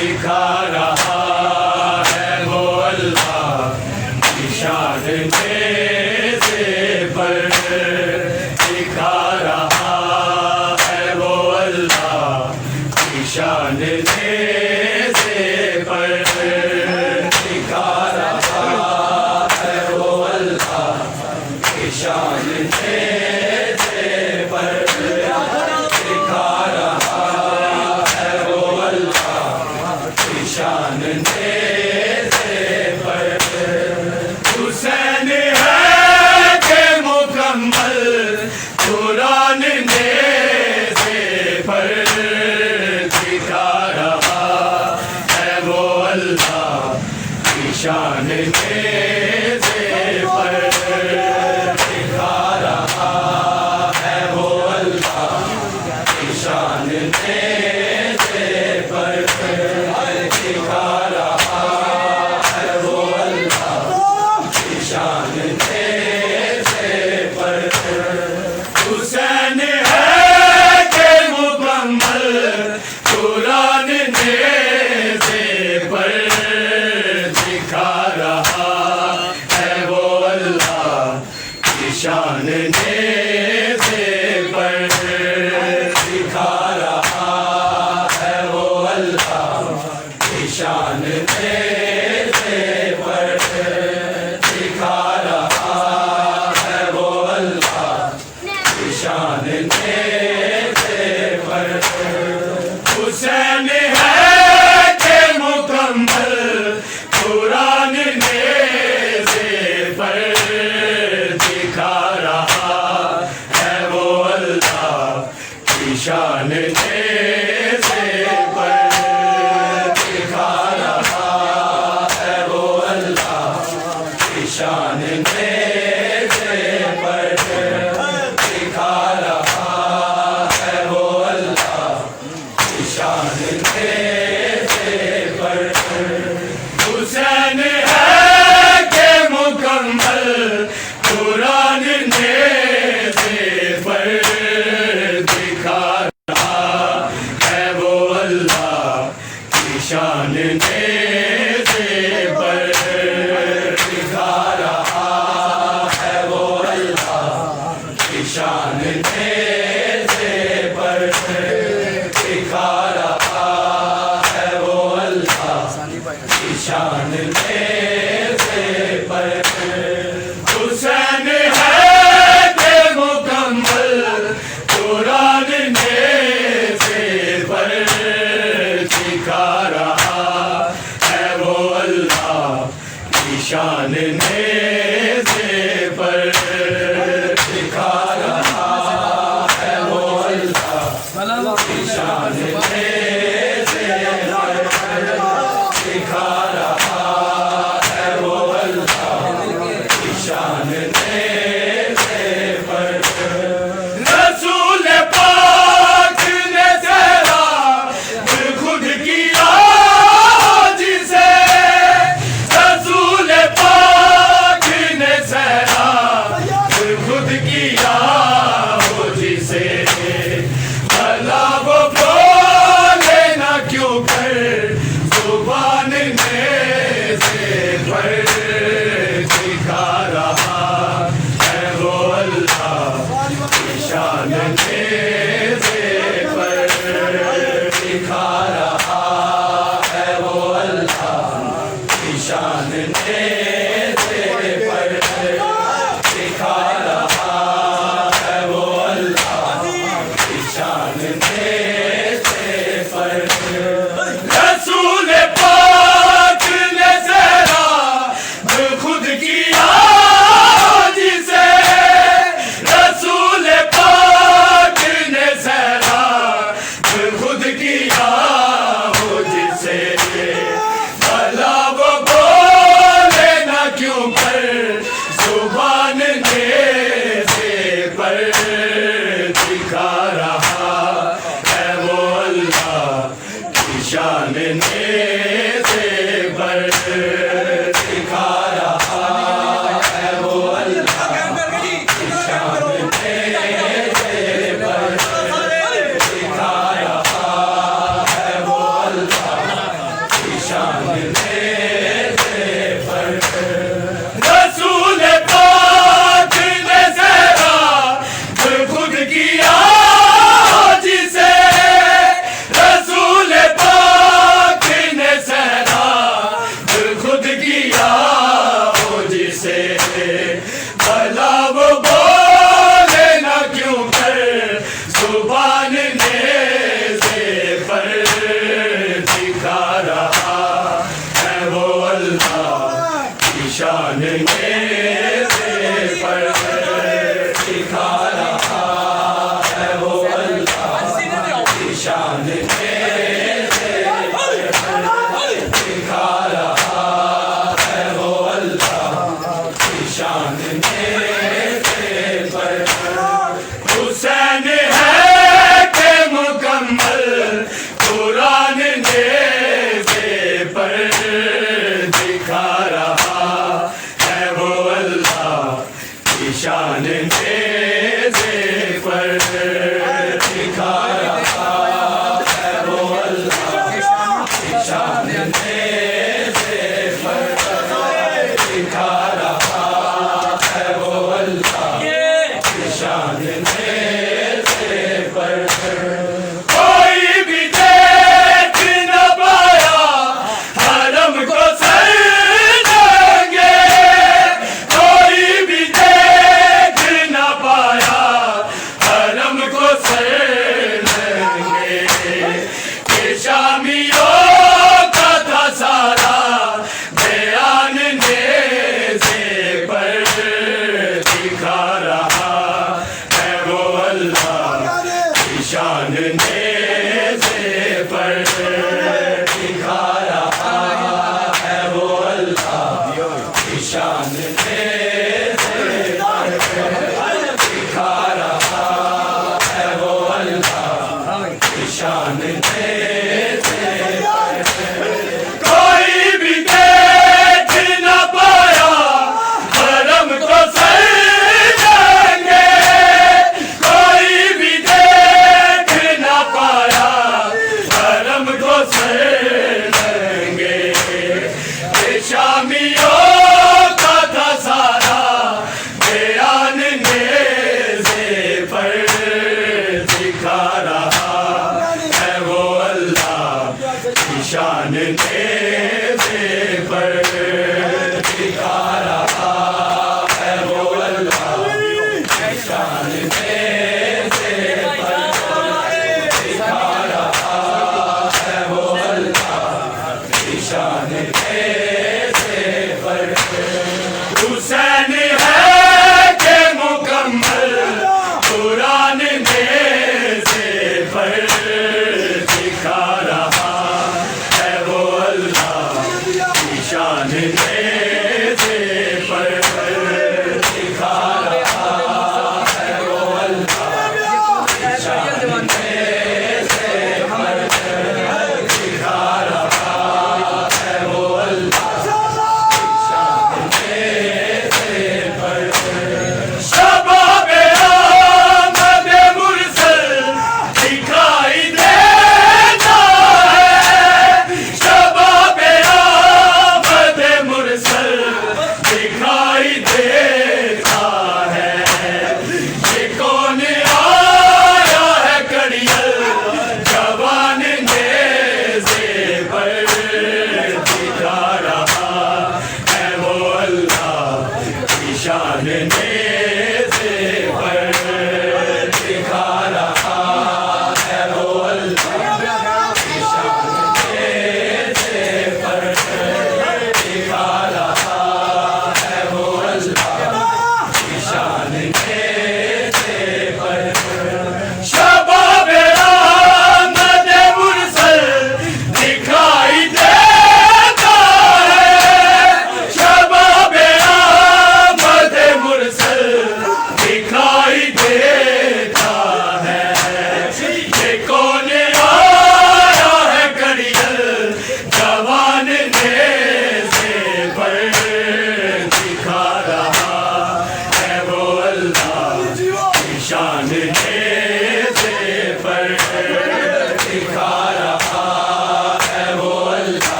دکھا رہا ہے وہ اللہ کی شان سے پر دکھا رہا ہے وہ اللہ کی شان سے پر دکھا رہا ہے وہ اللہ کی شان سے پر دکھا رہا ہے وہ اللہ کی شان سے پر حسین ہے کہ مکمل قرآن نے سے پر دکھا رہا ہے وہ اللہ کی شان سے پر دکھا رہا ہے وہ اللہ کی شان سے پر دکھا رہا ہے وہ اللہ کی شان سے پر حسین ہے کہ مکمل قرآن نے سے پر دکھا رہا ہے وہ اللہ کی شان سے پر دکھا رہا ہے وہ اللہ کی شان سے پر دکھا رہا ہے وہ اللہ کی شان سے پر حسین ہے کہ مکمل قرآن نے سے پر دکھا رہا ہے وہ اللہ کی شان سے پر دکھا رہا ہے وہ اللہ کی شان سے پر دکھا رہا ہے وہ اللہ کی شان سے پر حسین ہے کہ مکمل قرآن نے سے پر دکھا رہا ہے وہ اللہ کی شان سے پر دکھا رہا ہے وہ اللہ کی شان سے پر دکھا رہا ہے وہ اللہ کی شان سے پر حسین ہے کہ مکمل قرآن نے سے پر دکھا رہا ہے وہ اللہ کی شان سے پر دکھا رہا ہے وہ اللہ کی شان سے دکھا رہا ہے وہ اللہ کی شان سے پر رسول پاک نے تیرا خود کیا جسے رسول پاک نے تیرا خود کیا ہو جسے بھلا وہ بولے نہ کیوں کر زبان میں سے پر دکھا رہا ہے وہ اللہ کی شان سے پر دکھا رہا ہے وہ اللہ کی شان سے پر دکھا رہا ہے وہ اللہ کی شان سے پر رسول پاک نے تیرا خود کیا جسے رسول پاک نے تیرا خود کیا ہو جسے بھلا وہ بولے نہ کیوں کر زبان نے سے پر دکھا رہا ہے وہ اللہ کی شان سے پر دکھا رہا ہے وہ اللہ کی شان سے پر دکھا رہا ہے وہ اللہ حسین ہے کہ مکمل قرآن نیزے پر دکھا رہا ہے وہ اللہ کی شان نیزے پر دکھا رہا ہے وہ اللہ کی شان نیزے پر دکھا رہا ہے وہ اللہ کی شان نیزے پر کوئی بھی دیکھ نہ پایا حرم کو سر دیں گے کوئی بھی دیکھ نہ پایا حرم کو سر دیں گے کہ شامیوں کا تھا سارا بیان نیزے پر دکھا رہا ہے وہ اللہ کی شان نیزے پر دکھا رہا ہے وہ اللہ کی شان نیزے پر دکھا رہا ہے وہ اللہ کی شان نیزے پر کوئی بھی دیکھ نہ پایا حرم کو سر دیں گے کوئی بھی دیکھ نہ پایا حرم کو سر دیں گے کہ شامیوں کا تھا سارا بیان نیزے پر دکھا رہا ہے وہ اللہ کی شان نیزے پر دکھا رہا ہے وہ اللہ کی شان نیزے پر دکھا رہا ہے وہ اللہ کی شان نیزے پر حسین ہے کہ مکمل قرآن نیزے پر دکھا رہا ہے وہ اللہ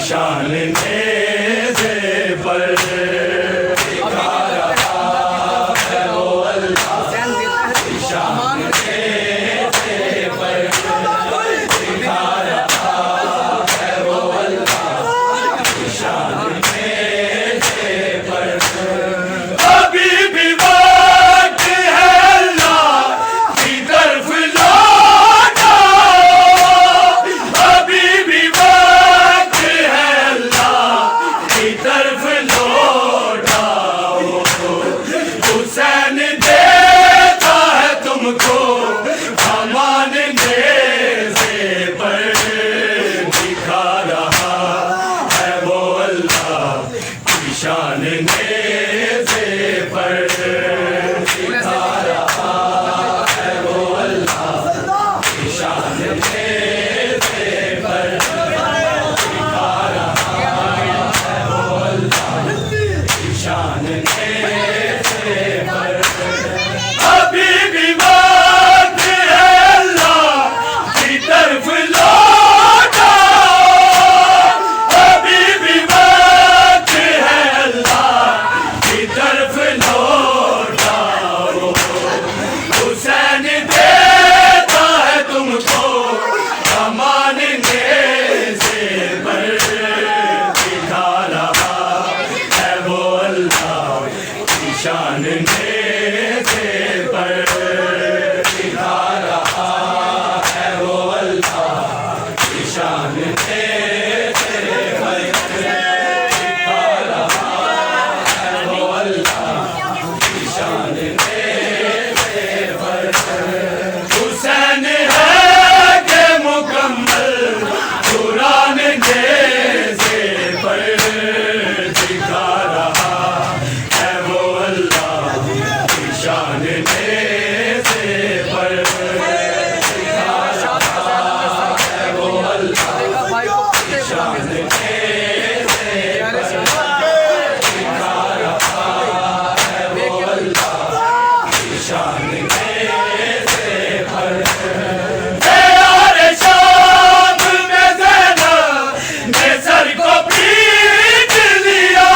شان نیزے پر دکھا رہا ہے وہ اللہ کی شان نیزے پر دکھا رہا ہے وہ اللہ کی شان نیزے پر ابھی بھی وقت ہے اللہ کی طرف لوٹ آؤ ابھی بھی وقت ہے اللہ کی طرف لوٹ آؤ حسین دیتا ہے تم کو امان نیزے پر دکھا رہا ہے وہ اللہ کی شان نیزے پر دکھا رہا ہے وہ اللہ کی شان نیزے پر دکھا رہا ہے وہ اللہ کی شان نیزے پر ابھی بھی وقت ہے اللہ کی طرف لوٹ آؤ ابھی بھی وقت ہے اللہ کی طرف لوٹ آؤ حسین دیتا ہے تم کو امان نیزے پر دکھا رہا ہے وہ اللہ کی شان نیزے پر دکھا رہا ہے وہ اللہ کی شان نیزے پر دکھا رہا ہے وہ اللہ کی شان نیزے پر حسین ہے کہ مکمل قرآن نیزے پر دکھا رہا ہے وہ اللہ کی شان نیزے پر دکھا رہا ہے وہ اللہ کی شان نیزے پر دکھا رہا ہے وہ اللہ کی شان نیزے پر پیار شام میں زینب نے سر کو پیٹ لیا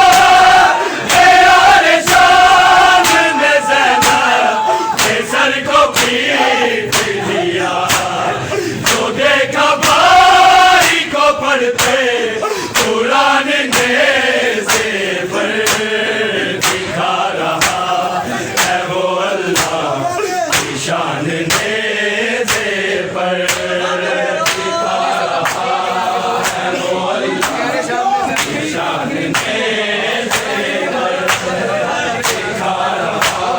پیار شام میں زینب نے سر کو پیٹ لیا جو دیکھا بھائی کو پڑھتے قرآن نیزے پر دکھا رہا ہے وہ اللہ کی شان نیزے پر دکھا رہا ہے وہ اللہ کی شان نیزے پر دکھا رہا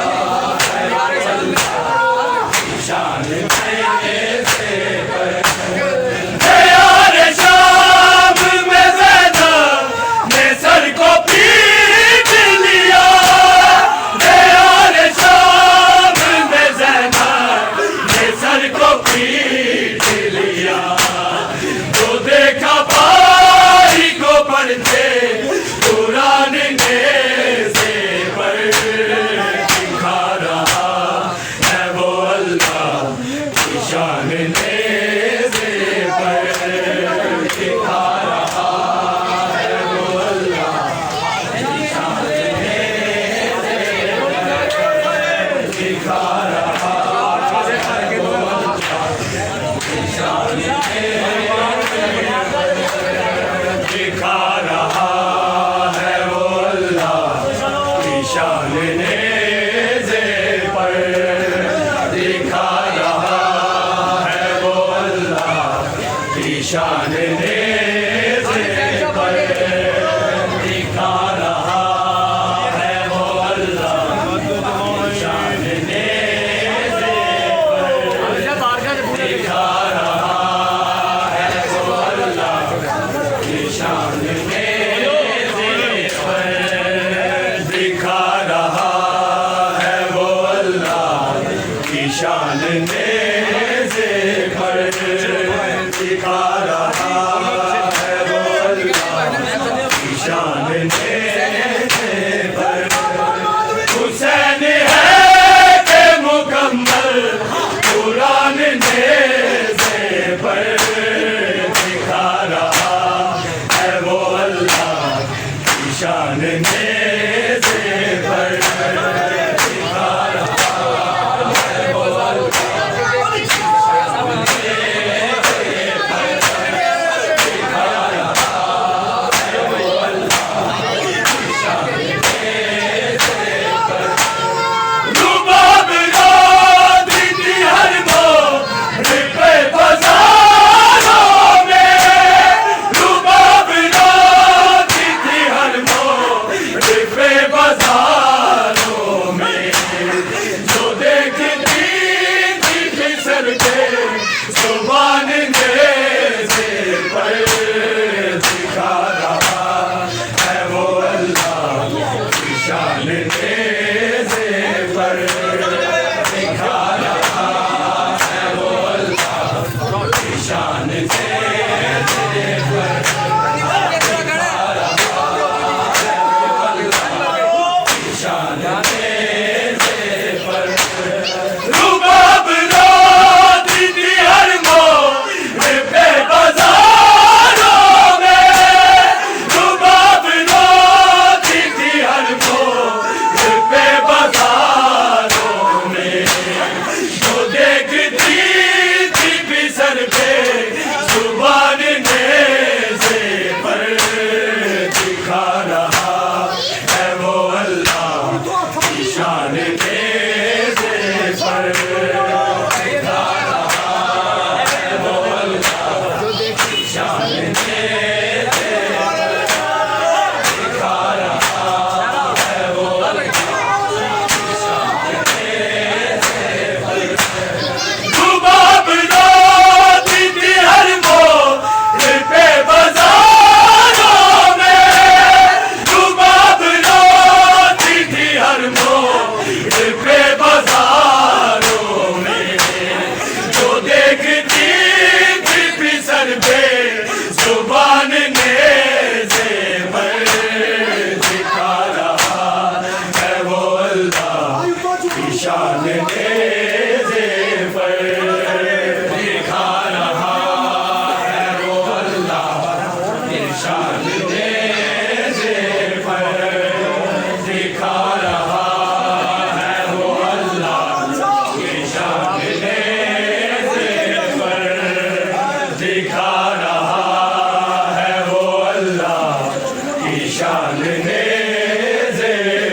ہے وہ اللہ کی شان نیزے پر پیار شام میں زینب نے سر کو پیٹ لیا پیار شام میں زینب نے سر کو پیٹ لیا جو دیکھا بھائی کو پڑھتے قرآن نیزے پر دکھا رہا ہے وہ اللہ کی شان نیزے پر دکھا رہا ہے وہ اللہ کی شان نیزے پر دکھا رہا ہے وہ اللہ کی شان نیزے پر دکھا رہا ہے وہ اللہ کی شان نیزے پر دکھا رہا ہے وہ اللہ کی شان نیزے پر دکھا رہا ہے وہ اللہ کی شان نیزے پر دکھا رہا ہے وہ اللہ کی شان نیزے پر دکھا رہا ہے وہ اللہ کی شان نیزے پر دکھا رہا ہے وہ اللہ کی شان نیزے پر حسین ہے کہ مکمل قرآن نیزے پر دکھا رہا ہے وہ نیزے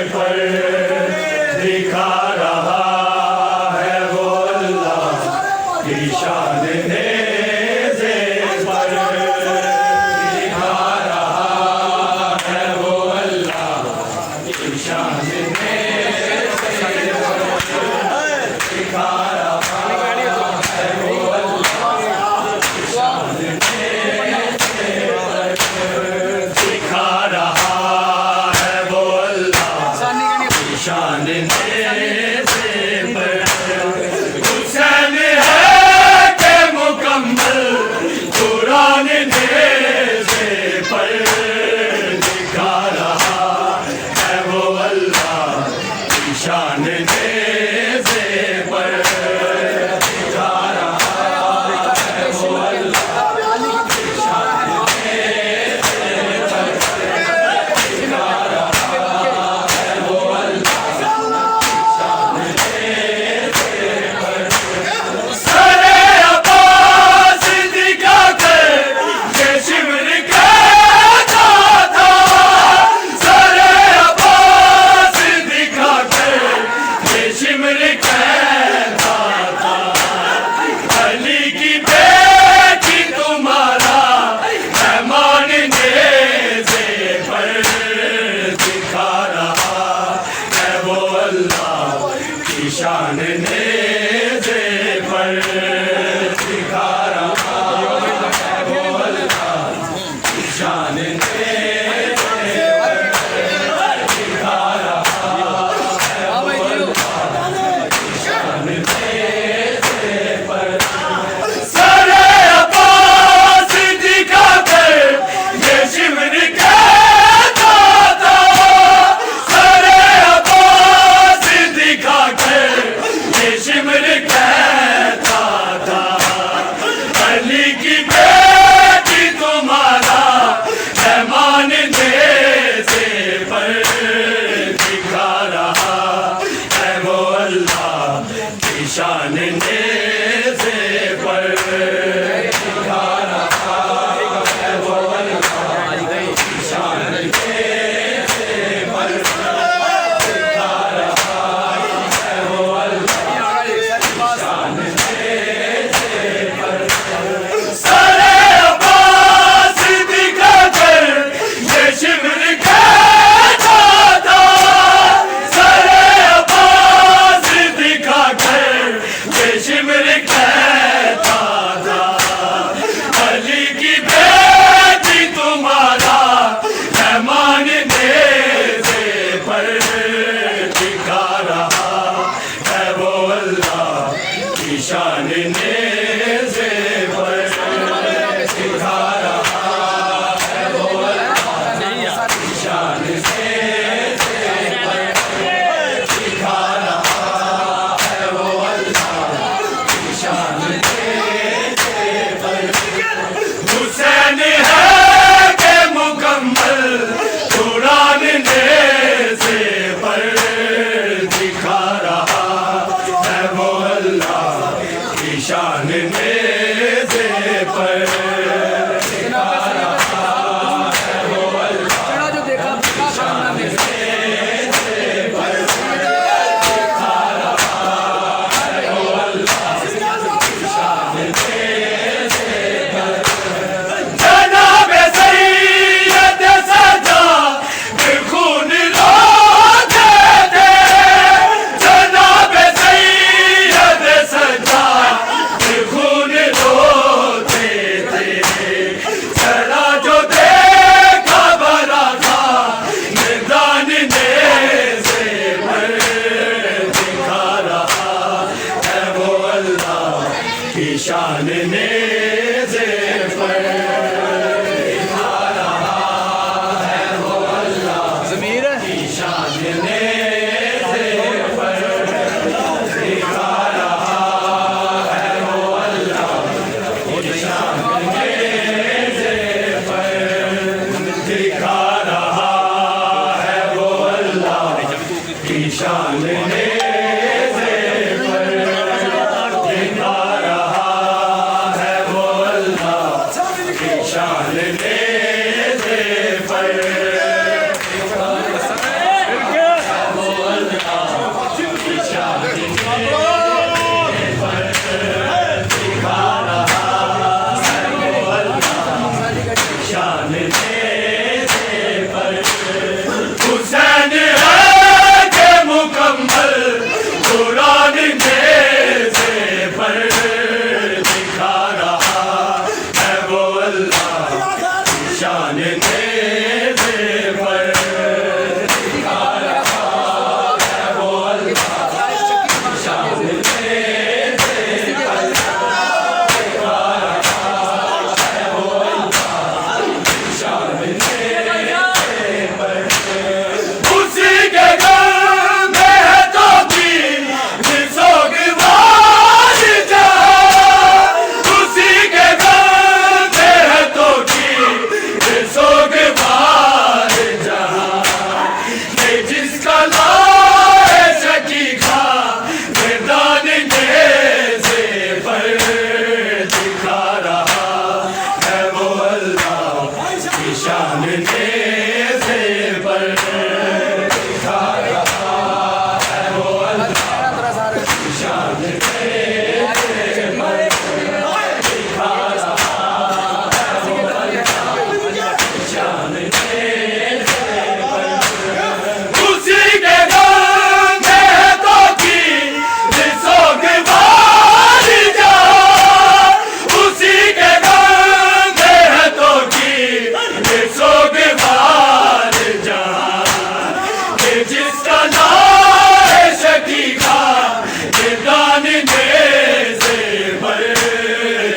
پر دکھا رہا ہے وہ کی بیٹی تمہارا مہمان دکھا رہا ہے وہ اللہ کی شان نیزے پر دکھا رہا ہے وہ اللہ کی شان نیزے پر حسین ہے کہ مکمل قرآن نیزے پر دکھا رہا ہے وہ اللہ شان نیزے پر دکھا رہا ہے وہ اللہ شان نیزے پر دکھا رہا ہے وہ اللہ شان نیزے پر اسی کے گھر میں ہے تو کی سوگوار جہاں اسی کے گھر میں ہے تو کی سوگوار جہاں یہ جس کا لائے شکی کھا میدان نیزے پر دکھا رہا ہے وہ اللہ کی شان نیزے پر دکھا رہا ہے وہ اللہ کی شان نیزے پر دکھا رہا ہے وہ اللہ کی شان نیزے پر اسی کے گھر میں ہے تو کی سوگوار جہاں اسی کے گھر میں ہے تو کی سوگوار جہاں کہ جس کا لائے شکی کھا میدان نیزے پر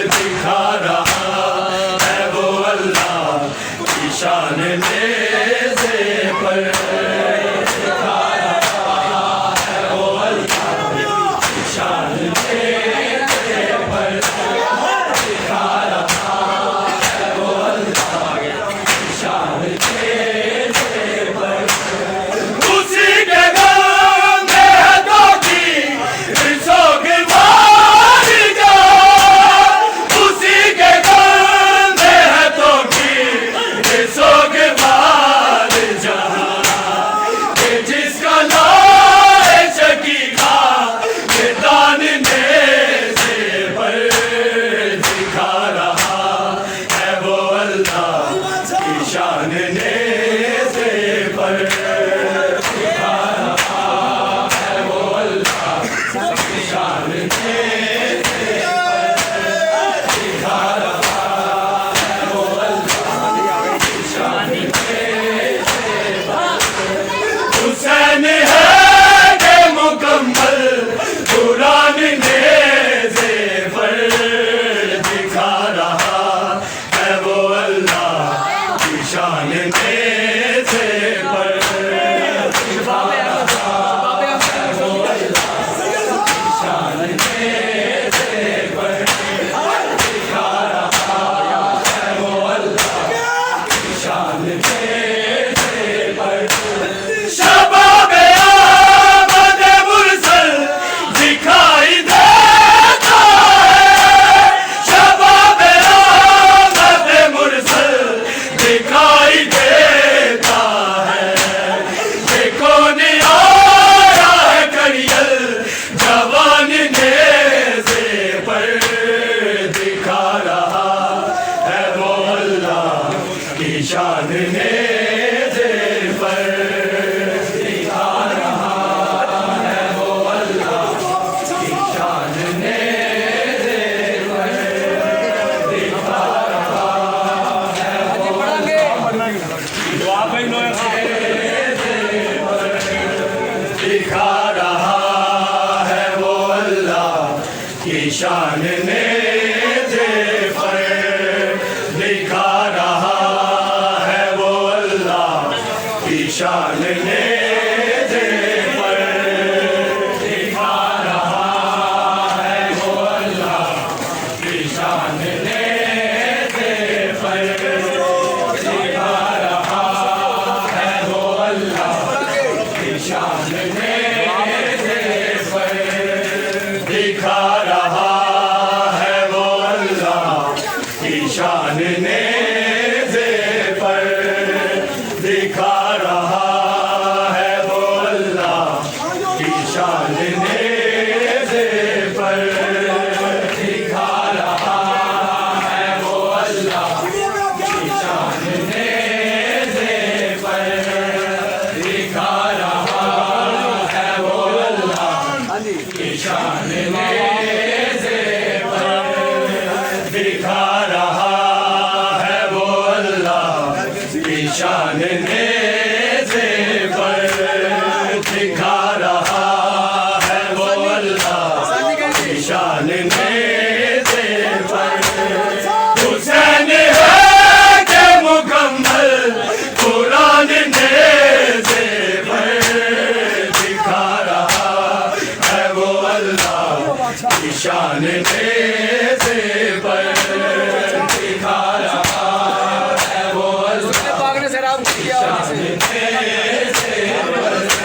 دکھا رہا ہے وہ اللہ کی شان نیزے پر دکھا رہا ہے وہ اللہ کی شان نیزے پر دکھا رہا ہے وہ اللہ کی شان نیزے پر اسی کے گھر میں ہے تو کی سوگوار جہاں اسی کے گھر میں ہے تو کی سوگوار جہاں کہ جس کا لائے شکی کھا میدان نیزے پر دکھا رہا ہے وہ اللہ کی شان نیزے پر دکھا رہا ہے وہ اللہ کی شان نیزے پر دکھا رہا ہے وہ اللہ کی شان نیزے پر حسین ہے کہ مکمل قرآن نیزے پر دکھا رہا ہے وہ اللہ کی شان نیزے پر دکھا رہا ہے وہ اللہ کی شان نیزے پر دکھا رہا ہے وہ اللہ کی شان نیزے پر شباب آمد مرسل دکھائی دیتا ہے شباب آمد مرسل دکھائی دیتا ہے یہ کون آیا ہے کریل جوان نیزے پر دکھا رہا ہے وہ اللہ کی شان نیزے پر دکھا رہا ہے وہ اللہ کی شان نیزے پر دکھا رہا ہے وہ دکھا رہا ہے وہ اللہ کی شان نیزے پر دکھا رہا ہے وہ اللہ کی شان نیزے پر دکھا رہا ہے وہ اللہ کی شان نیزے پر دکھا رہا شان نیزے پر دکھا رہا ہے وہ اللہ کی شان نیزے پر حسین ہے کہ مکمل قرآن نیزے پر دکھا رہا ہے وہ اللہ کی شان نیزے پر دکھا رہا ہے وہ اللہ کی شان نیزے پر